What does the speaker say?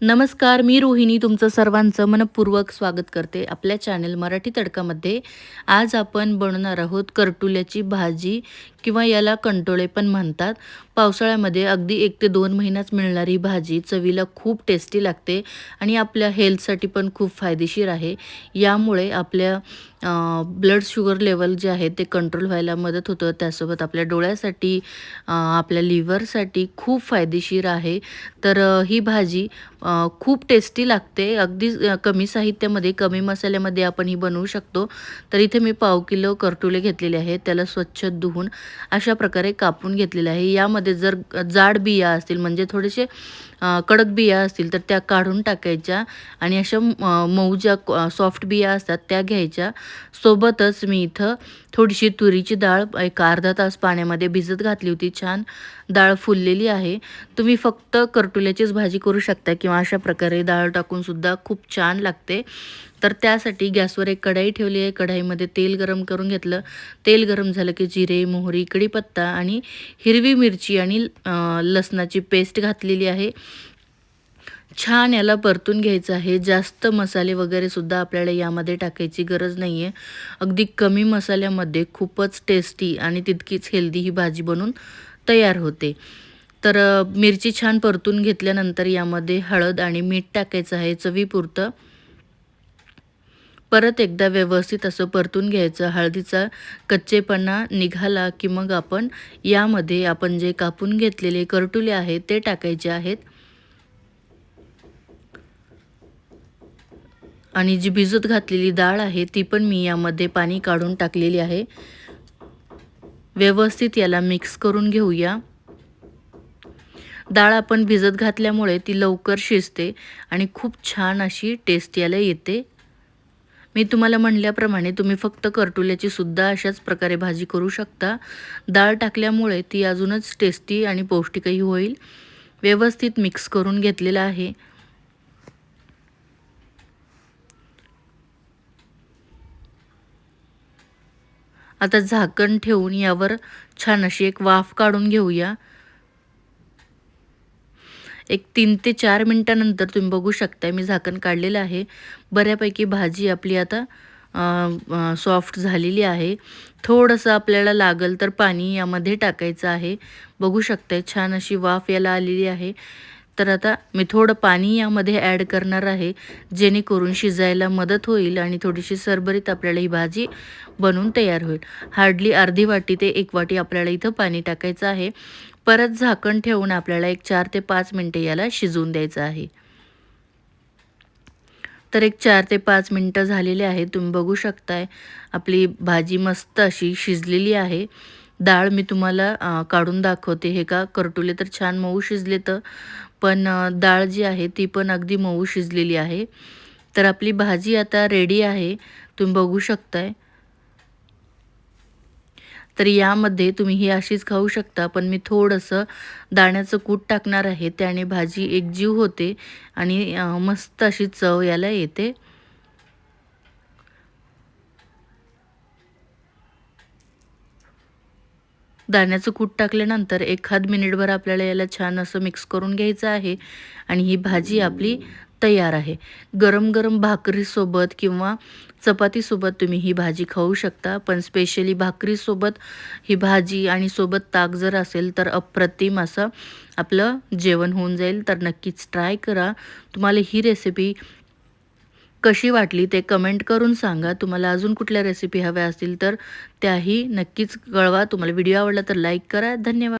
नमस्कार, मी रोहिणी तुमचं सर्वांचं मनःपूर्वक स्वागत करते आपल्या चॅनल मराठी तडकामध्ये. आज आपण बनवणार आहोत करटुल्याची भाजी किंवा याला कंटोळे पण म्हणतात. पावसाळ्यामध्ये अगदी 1 ते 2 महिन्यात मिळणारी भाजी चवीला खूप टेस्टी लागते आणि आपल्या हेल्थसाठी पण खूप फायदेशीर आहे. यामुळे आपल्या ब्लड शुगर लेवल जे आहे ते कंट्रोल व्हायला मदत होतं. त्यासोबत आपल्या डोळ्यासाठी, आपल्या लिव्हरसाठी खूप फायदेशीर आहे. तर ही भाजी खूप टेस्टी लागते. अगदी कमी साहित्यामध्ये, कमी मसाल्यामध्ये आपण ही बनवू शकतो. तर इथे मी पाव किलो करटुले घेतलेले आहेत. त्याला स्वच्छ धुवून अशा प्रकारे कापून घेतलेले आहे. यामध्ये जर जाड बिया असतील म्हणजे थोडेसे कडक बिया असतील तर त्या काढून टाकायच्या आणि अशा मऊ ज्या सॉफ्ट बिया असतात त्या घ्यायच्या. सोबतच मी इथं थोडीशी तुरीची डाळ एक अर्धा तास पाण्यामध्ये भिजत घातली होती. छान डाळ फुललेली आहे. तुम्ही फक्त करटुल्याचीच भाजी करू शकता किंवा अशा प्रकारे डाळ टाकून सुद्धा खूप छान लागते. तर त्यासाठी गॅसवर एक कढाई ठेवली आहे. कढाईमध्ये तेल गरम करून घेतलं. तेल गरम झालं की जिरे, मोहरी, कढीपत्ता आणि हिरवी मिरची आणि लसणाची पेस्ट घातलेली आहे. छान याला परतून घ्यायचं आहे. जास्त मसाले वगैरे सुद्धा आपल्याला यामध्ये टाकायची गरज नाही आहे. अगदी कमी मसाल्यामध्ये खूपच टेस्टी आणि तितकीच हेल्दी ही भाजी बनून तयार होते. तर मिरची छान परतून घेतल्यानंतर यामध्ये हळद आणि मीठ टाकायचं आहे चवीपुरतं. परत एकदा व्यवस्थित असं परतून घ्यायचं. हळदीचा कच्चेपणा निघाला की मग यामध्ये आपण जे कापून घेतलेले करटुले आहेत ते टाकायचे आहेत. आणि जी भिजत घातलेली डाळ आहे ती पण मी यामध्ये पाणी काढून टाकलेली आहे. व्यवस्थित याला मिक्स करून घेऊया. डाळ आपण भिजत घातल्यामुळे ती लवकर शिजते आणि खूप छान अशी टेस्ट याला येते. मी तुम्हाला म्हणल्याप्रमाणे तुम्ही फक्त करटुल्याची सुद्धा अशाच प्रकारे भाजी करू शकता. डाळ टाकल्यामुळे ती अजूनच टेस्टी आणि पौष्टिकही होईल. व्यवस्थित मिक्स करून घेतलेलं आहे. आता झाकण ठेवून यावर छान अशी एक वाफ काढून घेऊया. एक 3 ते 4 मिनिटानंतर तुम्ही बघू शकता मी झाकण काढलेलं आहे. बऱ्यापैकी भाजी आपली आता सॉफ्ट झालेली आहे. थोडंसं आपल्याला लागल तर पाणी यामध्ये टाकायचं आहे. बघू शकताय छान अशी वाफ याला आलेली आहे. तर आता मी थोडं पाणी यामध्ये ॲड करणार आहे, जेणेकरून शिजायला मदत होईल आणि थोडीशी सरबरीत आपल्याला ही भाजी बनवून तयार होईल. हार्डली अर्धी वाटी ते 1 वाटी आपल्याला इथं पाणी टाकायचं आहे. परत झाकण ठेवून आपल्याला एक 4 ते 5 मिनिटे याला शिजवून द्यायचं आहे. तर एक 4 ते 5 मिनिटं झालेले आहेत. तुम्ही बघू शकताय आपली भाजी मस्त अशी शिजलेली आहे. डाळ मी तुम्हाला काढून दाखवते. हे का करटुले तर छान मऊ शिजलेत, पण डाळ जी आहे ती पण अगदी मऊ शिजलेली आहे. तर आपली भाजी आता रेडी आहे. तुम्ही बघू शकताय. तर यामध्ये तुम्ही ही अशीच खाऊ शकता, पण मी थोडंसं दाण्याचं कूट टाकणार आहे. त्याने भाजी एकजीव होते आणि मस्त अशी चव याला येते. दाण्याचं कूट टाकल्यानंतर एखाद मिनिटभर आपल्याला याला छान असं मिक्स करून घ्यायचं आहे आणि ही भाजी आपली तयार आहे. गरम-गरम भाकरीसोबत किंवा चपातीसोबत तुम्ही ही भाजी खाऊ शकता. पण स्पेशली भाकरीसोबत ही भाजी आणि सोबत ताक जर असेल तर अप्रतिम असं आपलं जेवण होऊन जाईल. तर नक्कीच ट्राय करा. तुम्हाला ही रेसिपी कशी वाटली ते कमेंट करून सांगा. तुम्हाला अजून कुठल्या रेसिपी हव्या असतील तर त्याही नक्कीच कळवा. तुम्हाला व्हिडिओ आवडला तर लाईक करा. धन्यवाद.